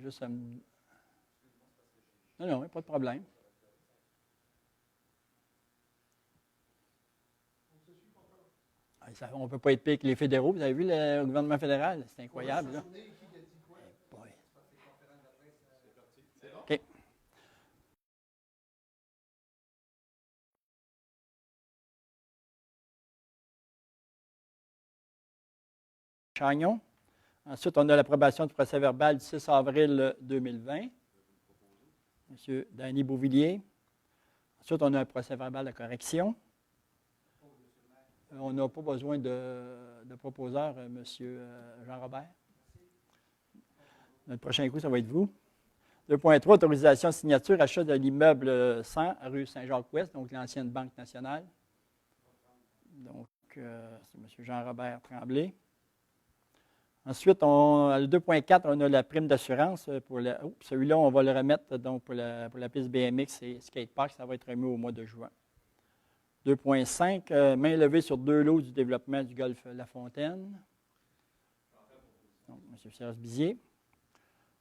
juste à me... Non, non, pas de problème. On ne peut pas être pire que les fédéraux. Vous avez vu le gouvernement fédéral? C'est incroyable. Là. OK. Chagnon. Ensuite, on a l'approbation du procès-verbal du 6 avril 2020. M. Danny Beauvillier. Ensuite, on a un procès-verbal de correction. On n'a pas besoin de proposeur, M. Jean-Robert. Notre prochain coup, ça va être vous. 2.3, autorisation signature, achat de l'immeuble 100, rue Saint-Jacques-Ouest, donc l'ancienne Banque nationale. Donc, c'est M. Jean-Robert Tremblay. Ensuite, le 2.4, on a la prime d'assurance. Celui-là, on va le remettre donc, pour la piste BMX et skatepark. Ça va être remis au mois de juin. 2.5, main levée sur 2 lots du développement du golfe La Fontaine. Donc, M. Serge Bizier.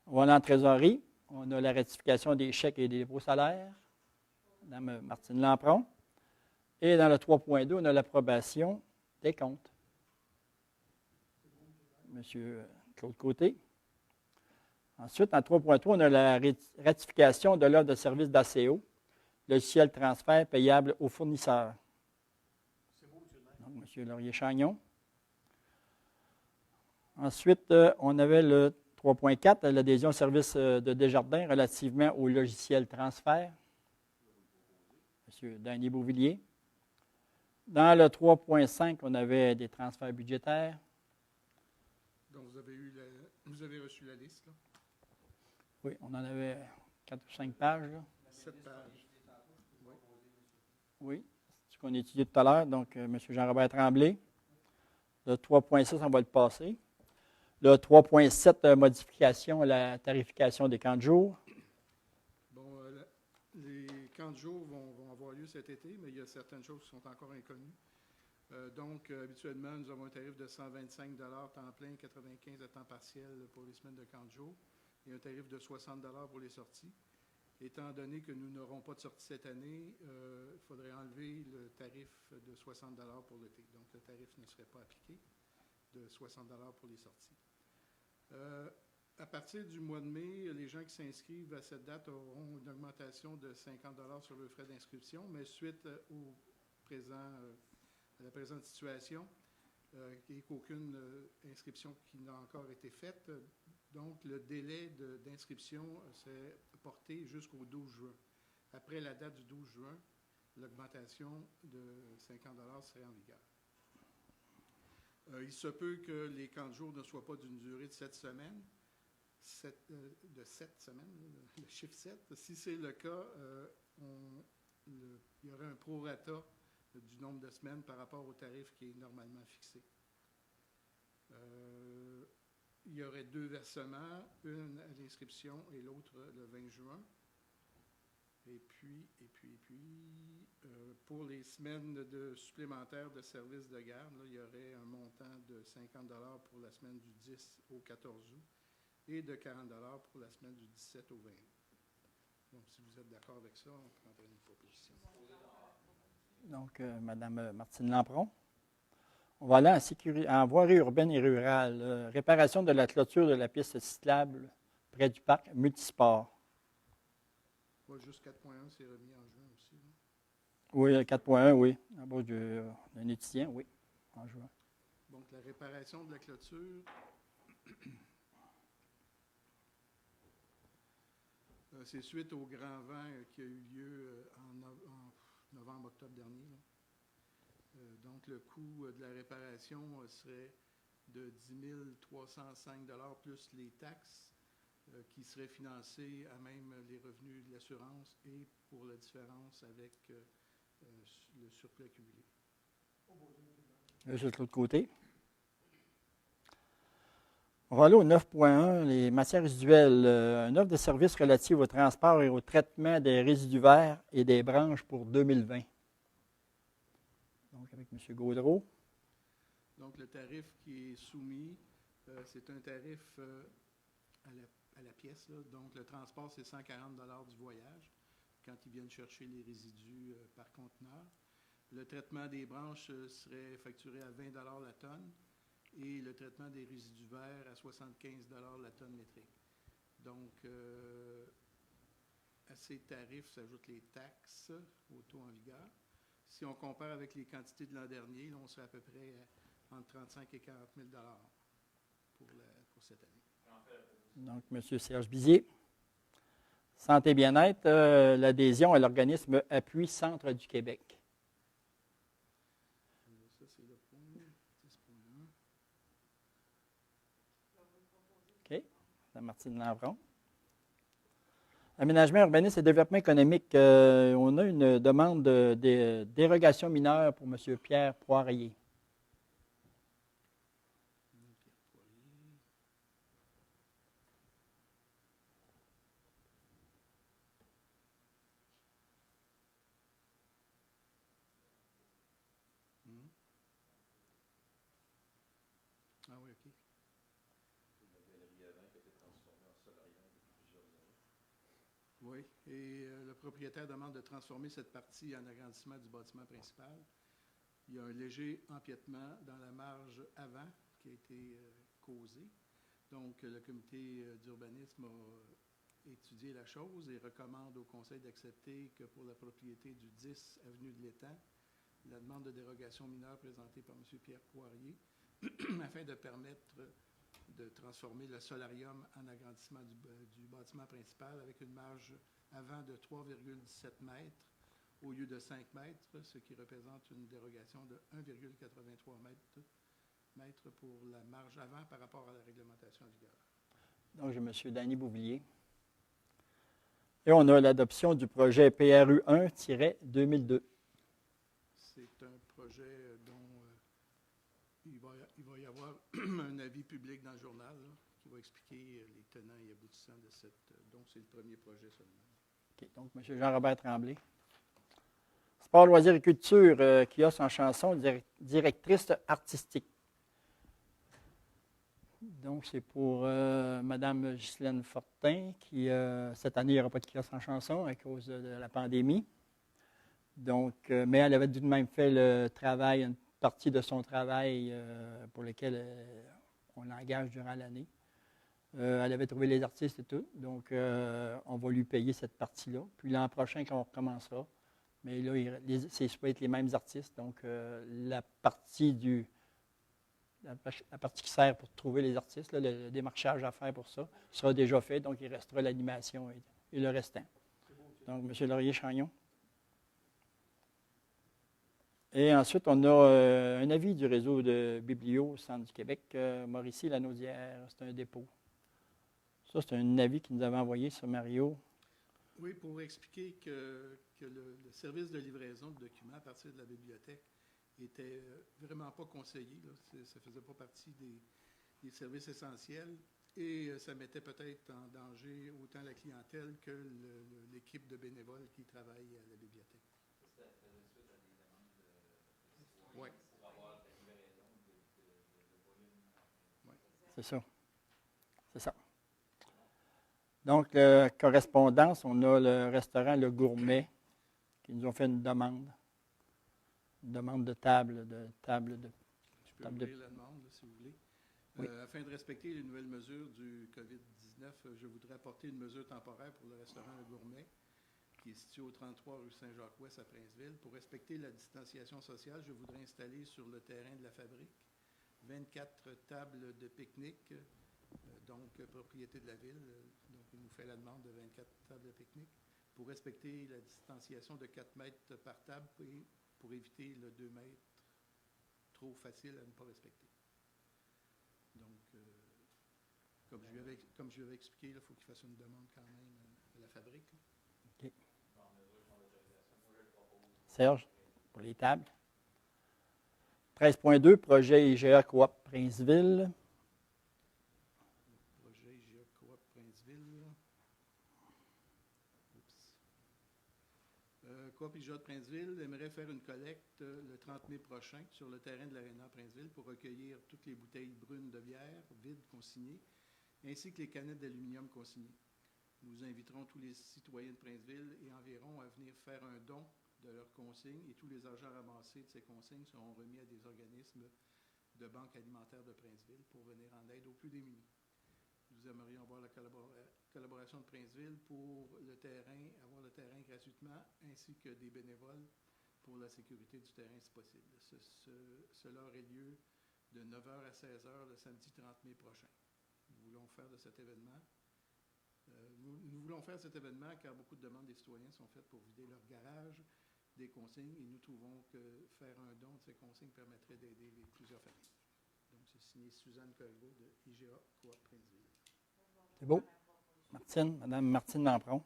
On va aller en trésorerie. On a la ratification des chèques et des dépôts salaires. Mme Martine Lampron. Et dans le 3.2, on a l'approbation des comptes. M. Claude Côté. Ensuite, en 3.3, on a la ratification de l'ordre de service d'ACO, logiciel transfert payable aux fournisseurs. C'est beau, donc, M. Laurier-Chagnon. Ensuite, on avait le 3.4, l'adhésion au service de Desjardins relativement au logiciel transfert. M. Danny Beauvillier. Dans le 3.5, on avait des transferts budgétaires. Donc, vous avez reçu la liste, là? Oui, on en avait 4 ou 5 pages. Là. 7 pages. Oui, c'est ce qu'on a étudié tout à l'heure. Donc, M. Jean-Robert Tremblay. Le 3.6, on va le passer. Le 3.7, modification à la tarification des camps de jour. Bon, les camps de jour vont avoir lieu cet été, mais il y a certaines choses qui sont encore inconnues. Donc, habituellement, nous avons un tarif de 125 temps plein, 95 à temps partiel pour les semaines de camp de jour et un tarif de 60 pour les sorties. Étant donné que nous n'aurons pas de sortie cette année, il faudrait enlever le tarif de 60 pour l'été. Donc, le tarif ne serait pas appliqué de 60 pour les sorties. À partir du mois de mai, les gens qui s'inscrivent à cette date auront une augmentation de 50 sur le frais d'inscription, mais suite à la présente situation, et qu'aucune inscription qui n'a encore été faite. Donc, le délai d'inscription s'est porté jusqu'au 12 juin. Après la date du 12 juin, l'augmentation de 50 serait en vigueur. Il se peut que les camps de jour ne soient pas d'une durée de 7 semaines, le chiffre 7. Si c'est le cas, il y aurait un prorata du nombre de semaines par rapport au tarif qui est normalement fixé. Il y aurait 2 versements, une à l'inscription et l'autre le 20 juin. Et puis, pour les semaines supplémentaires de service de garde, là, il y aurait un montant de 50 pour la semaine du 10 au 14 août et de 40 pour la semaine du 17 au 20 août. Donc, si vous êtes d'accord avec ça, on prendrait une proposition. Donc, Mme Martine Lampron. On va aller en voirie urbaine et rurale. Réparation de la clôture de la piste cyclable près du parc multisport. Ouais, juste 4.1, c'est remis en juin aussi. Hein? Oui, 4.1, oui. En bas d'un étudiant, oui, en juin. Donc, la réparation de la clôture. C'est suite au grand vent qui a eu lieu en novembre-octobre dernier. Donc, le coût de la réparation serait de 10 305 plus les taxes qui seraient financées à même les revenus de l'assurance et pour la différence avec le surplus accumulé. Juste de l'autre côté. On va aller au 9.1, les matières résiduelles. Une offre de services relative au transport et au traitement des résidus verts et des branches pour 2020. Donc, avec M. Gaudreau. Donc, le tarif qui est soumis, c'est un tarif à à la pièce, là. Donc, le transport, c'est 140 du voyage quand ils viennent chercher les résidus par conteneur. Le traitement des branches serait facturé à 20 la tonne et le traitement des résidus verts à 75 la tonne métrique. Donc, à ces tarifs s'ajoutent les taxes au taux en vigueur. Si on compare avec les quantités de l'an dernier, là, on serait à peu près entre 35 et 40 000 pour cette année. Donc, M. Serge Bizier. Santé et bien-être, l'adhésion à l'organisme Appui Centre du Québec. Ça, c'est le point 10.1. OK. Mme Martine Lavron. Aménagement, urbanisme et développement économique. On a une demande de dérogation mineure pour M. Pierre Poirier. Ah oui, OK. Oui, et le propriétaire demande de transformer cette partie en agrandissement du bâtiment principal. Il y a un léger empiètement dans la marge avant qui a été causé. Donc, le comité d'urbanisme a étudié la chose et recommande au conseil d'accepter que pour la propriété du 10 avenue de l'Étang, la demande de dérogation mineure présentée par M. Pierre Poirier afin de permettre de transformer le solarium en agrandissement du bâtiment principal avec une marge avant de 3,17 mètres au lieu de 5 mètres, ce qui représente une dérogation de 1,83 mètres pour la marge avant par rapport à la réglementation en vigueur. Donc, j'ai M. Danny Bouvillier. Et on a l'adoption du projet PRU 1-2002. C'est un projet dont il va y avoir un avis public dans le journal là, qui va expliquer les tenants et aboutissants de cette. Donc, c'est le premier projet seulement. OK. Donc, M. Jean-Robert Tremblay. Sport, loisirs et culture, kiosque en chanson, directrice artistique. Donc, c'est pour Mme Ghislaine Fortin, qui, cette année, il n'y aura pas de kiosque en chanson à cause de la pandémie. Donc, mais elle avait tout de même fait le travail, une partie de son travail pour lequel on l'engage durant l'année. Elle avait trouvé les artistes et tout. Donc, on va lui payer cette partie-là. Puis l'an prochain, quand on recommencera, mais là, c'est supposé être les mêmes artistes. Donc, la partie qui sert pour trouver les artistes, là, le démarchage à faire pour ça, sera déjà fait. Donc, il restera l'animation et le restant. Donc, M. Laurier-Chagnon. Et ensuite, on a un avis du réseau de Biblio au Centre du Québec. Mauricie-Lanaudière, c'est un dépôt. Ça, c'est un avis qu'il nous avait envoyé sur Mario. Oui, pour expliquer que le service de livraison de documents à partir de la bibliothèque n'était vraiment pas conseillé. Là. Ça ne faisait pas partie des services essentiels et ça mettait peut-être en danger autant la clientèle que l'équipe de bénévoles qui travaille à la bibliothèque. Oui. C'est ça. C'est ça. Donc, correspondance, on a le restaurant Le Gourmet qui nous ont fait une demande. Une demande de table. Je peux ouvrir la demande, là, si vous voulez. Oui. Afin de respecter les nouvelles mesures du COVID-19, je voudrais apporter une mesure temporaire pour le restaurant Le Gourmet, qui est situé au 33 rue Saint-Jacques-Ouest à Princeville. Pour respecter la distanciation sociale, je voudrais installer sur le terrain de la fabrique 24 tables de pique-nique, donc propriété de la ville. Donc, il nous fait la demande de 24 tables de pique-nique pour respecter la distanciation de 4 mètres par table et pour éviter le 2 mètres trop facile à ne pas respecter. Donc, comme je lui avais expliqué, il faut qu'il fasse une demande quand même à la fabrique. OK. Serge, pour les tables. 13.2, projet IGA Coop Princeville. Projet IGA Coop Princeville. Coop IGA de Princeville aimerait faire une collecte le 30 mai prochain sur le terrain de l'Aréna Princeville pour recueillir toutes les bouteilles brunes de bière vides consignées ainsi que les canettes d'aluminium consignées. Nous inviterons tous les citoyens de Princeville et environ à venir faire un don de leurs consignes et tous les argents ramassés de ces consignes seront remis à des organismes de banque alimentaire de Princeville pour venir en aide aux plus démunis. Nous aimerions avoir la collaboration de Princeville pour le terrain, avoir le terrain gratuitement, ainsi que des bénévoles pour la sécurité du terrain si possible. Cela aurait lieu de 9h à 16h le samedi 30 mai prochain. Nous voulons faire cet événement car beaucoup de demandes des citoyens sont faites pour vider leur garage des consignes et nous trouvons que faire un don de ces consignes permettrait d'aider plusieurs familles. Donc, c'est signé Suzanne Corriveau de IGA Coop Princeville. C'est beau. Martine, Madame Martine Lampron.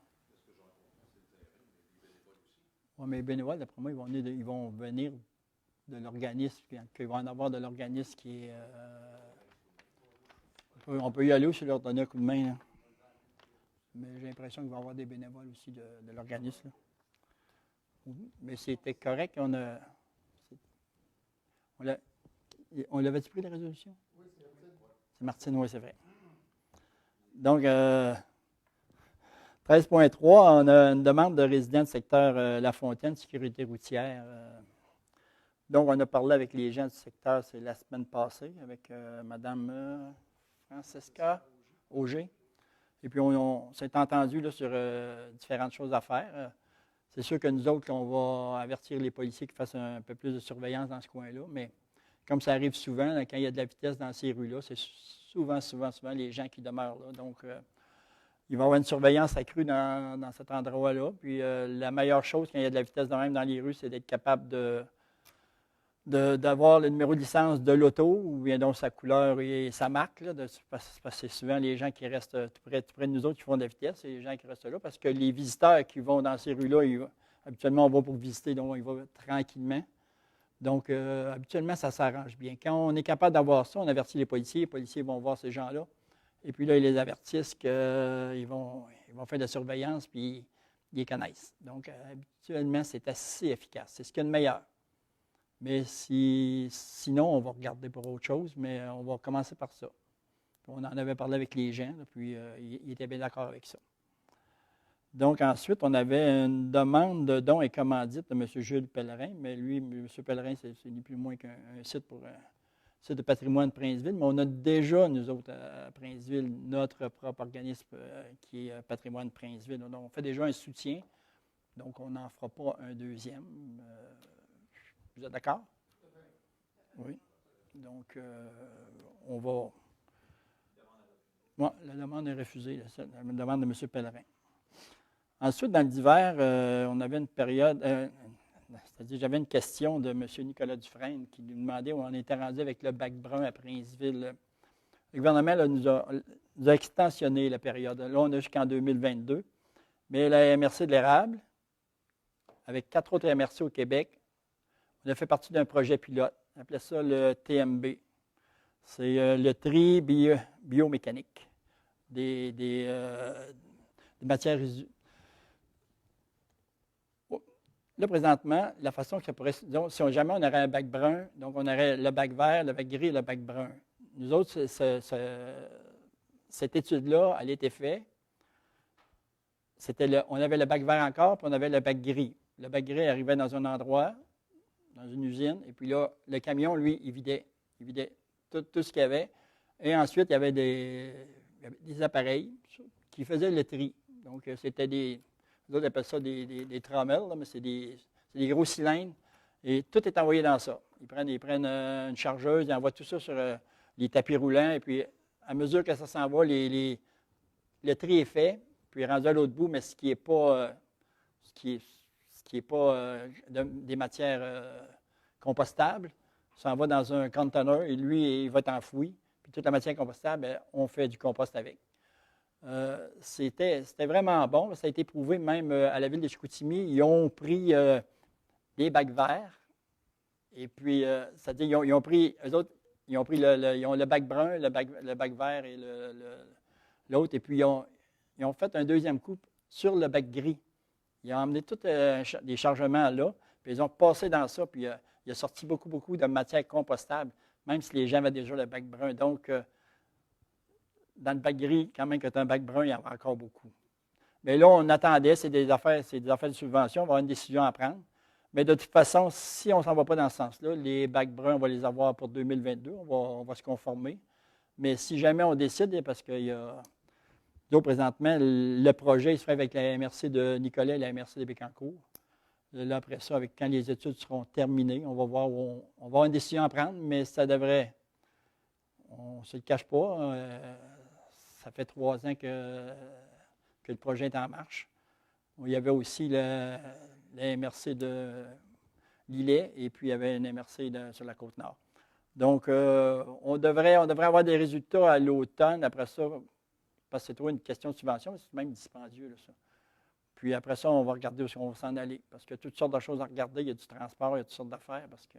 Oui, mais les bénévoles, d'après moi, ils vont venir de l'organisme, qu'ils vont en avoir de l'organisme qui est... on peut y aller aussi leur donner un coup de main, là. Mais j'ai l'impression qu'il va y avoir des bénévoles aussi de l'organisme, là. Mais c'était correct. On l'avait-tu pris, la résolution? Oui, c'est Martine. C'est Martine, oui, c'est vrai. Donc, 13.3, on a une demande de résidents du secteur La Fontaine, sécurité routière. Donc, on a parlé avec les gens du secteur, c'est la semaine passée, avec Mme Francesca Auger. Et puis, on s'est entendu là, sur différentes choses à faire. C'est sûr que nous autres, on va avertir les policiers qui fassent un peu plus de surveillance dans ce coin-là, mais comme ça arrive souvent, là, quand il y a de la vitesse dans ces rues-là, c'est souvent les gens qui demeurent là. Donc, il va y avoir une surveillance accrue dans cet endroit-là. Puis, la meilleure chose quand il y a de la vitesse de même dans les rues, c'est d'être capable d'avoir le numéro de licence de l'auto, ou bien donc sa couleur et sa marque, là, parce que c'est souvent les gens qui restent tout près de nous autres qui font de la vitesse, c'est les gens qui restent là, parce que les visiteurs qui vont dans ces rues-là, habituellement, on va pour visiter, donc ils vont tranquillement. Donc, habituellement, ça s'arrange bien. Quand on est capable d'avoir ça, on avertit les policiers vont voir ces gens-là, et puis là, ils les avertissent qu'ils vont faire de la surveillance, puis ils les connaissent. Donc, habituellement, c'est assez efficace. C'est ce qu'il y a de meilleur. Mais sinon, on va regarder pour autre chose, mais on va commencer par ça. On en avait parlé avec les gens, là, puis ils étaient bien d'accord avec ça. Donc, ensuite, on avait une demande de don et commandite de M. Jules Pellerin, mais lui, M. Pellerin, c'est ni plus ni moins qu'un site de patrimoine de Princeville, mais on a déjà, nous autres, à Princeville, notre propre organisme qui est Patrimoine de Princeville. Donc, on fait déjà un soutien, donc on n'en fera pas un deuxième. Vous êtes d'accord? Oui. Donc, on va... Oui, la demande est refusée, la demande de M. Pellerin. Ensuite, dans l'hiver, on avait une période... c'est-à-dire, j'avais une question de M. Nicolas Dufresne qui nous demandait où on était rendu avec le bac brun à Princeville. Le gouvernement là, nous a extensionné la période. Là, on a jusqu'en 2022. Mais la MRC de l'érable, avec 4 autres MRC au Québec, on a fait partie d'un projet pilote. On appelait ça le TMB. C'est le tri biomécanique des matières résiduelles. Là, présentement, la façon que ça pourrait... Donc, si jamais on aurait un bac brun, donc on aurait le bac vert, le bac gris et le bac brun. Nous autres, cette étude-là, elle a été faite. On avait le bac vert encore, puis on avait le bac gris. Le bac gris arrivait dans un endroit, dans une usine, et puis là, le camion, lui, il vidait tout ce qu'il y avait. Et ensuite, il y avait des appareils qui faisaient le tri. Donc, c'était nous autres, on appelle ça des trommels, là, mais c'est des gros cylindres. Et tout est envoyé dans ça. Ils prennent une chargeuse, ils envoient tout ça sur les tapis roulants. Et puis, à mesure que ça s'en va, le tri est fait. Puis, rendu à l'autre bout, mais ce qui n'est pas, des matières compostables, ça en va dans un conteneur et lui, il va être enfoui. Puis, toute la matière compostable, on fait du compost avec. C'était vraiment bon. Ça a été prouvé même à la ville de Chicoutimi. Ils ont pris des bacs verts. Et puis, c'est-à-dire, ils ont pris le bac brun, le bac vert et l'autre. Et puis, ils ont fait un deuxième coup sur le bac gris. Ils ont emmené tous des chargements là. Puis, ils ont passé dans ça. Puis, il a sorti beaucoup de matière compostable, même si les gens avaient déjà le bac brun. Donc, dans le bac gris, quand même, que tu as un bac brun, il y en a encore beaucoup. Mais là, on attendait, c'est des affaires de subvention, on va avoir une décision à prendre. Mais de toute façon, si on ne s'en va pas dans ce sens-là, les bacs bruns, on va les avoir pour 2022, on va se conformer. Mais si jamais on décide, parce qu'il y a, là, présentement, le projet il se fait avec la MRC de Nicolet et la MRC de Bécancour. Là, après ça, quand les études seront terminées, on va voir où on va avoir une décision à prendre, mais ça devrait, on ne se le cache pas, ça fait 3 ans que le projet est en marche. Il y avait aussi la MRC de Lillet et puis il y avait une MRC sur la Côte-Nord. Donc, on devrait avoir des résultats à l'automne. Après ça, parce que c'est trop une question de subvention, mais c'est même dispendieux, là, ça. Puis après ça, on va regarder où on va s'en aller. Parce qu'il y a toutes sortes de choses à regarder. Il y a du transport, il y a toutes sortes d'affaires. Parce que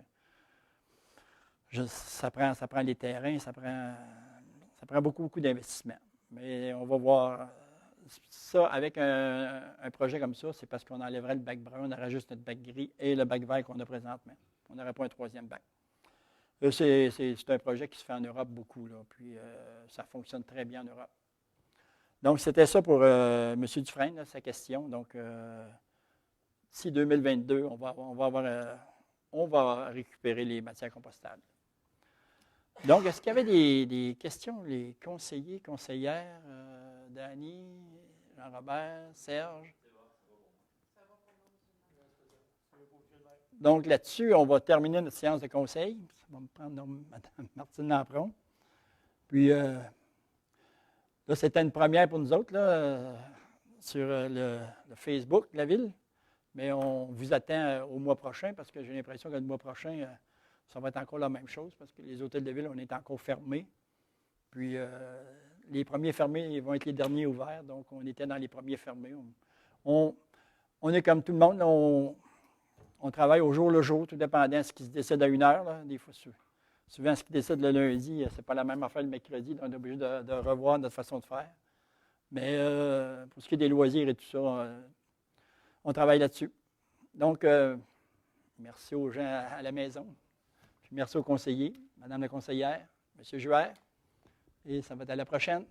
ça prend les terrains, ça prend beaucoup, beaucoup d'investissement. Mais on va voir ça avec un projet comme ça, c'est parce qu'on enlèverait le bac brun, on aurait juste notre bac gris et le bac vert qu'on a présentement. On n'aurait pas un troisième bac. C'est un projet qui se fait en Europe beaucoup, là, puis ça fonctionne très bien en Europe. Donc, c'était ça pour M. Dufresne, là, sa question. Donc, si 2022, on va récupérer les matières compostables. Donc, est-ce qu'il y avait des questions, les conseillers, conseillères, Dany, Jean-Robert, Serge? Donc, là-dessus, on va terminer notre séance de conseil. Ça va me prendre Mme Martine Lampron. Puis, là, c'était une première pour nous autres, là, sur le Facebook de la Ville. Mais on vous attend au mois prochain parce que j'ai l'impression que le mois prochain, ça va être encore la même chose parce que les hôtels de ville, on est encore fermés. Puis, les premiers fermés vont être les derniers ouverts. Donc, on était dans les premiers fermés. On est comme tout le monde. On travaille au jour le jour, tout dépendant de ce qui se décide à 1 heure. Là. Des fois, souvent, ce qui décide le lundi, ce n'est pas la même affaire le mercredi. Donc, on est obligé de revoir notre façon de faire. Mais pour ce qui est des loisirs et tout ça, on travaille là-dessus. Donc, merci aux gens à la maison. Puis merci aux conseillers, Madame la conseillère, M. Jouer. Et ça va être à la prochaine.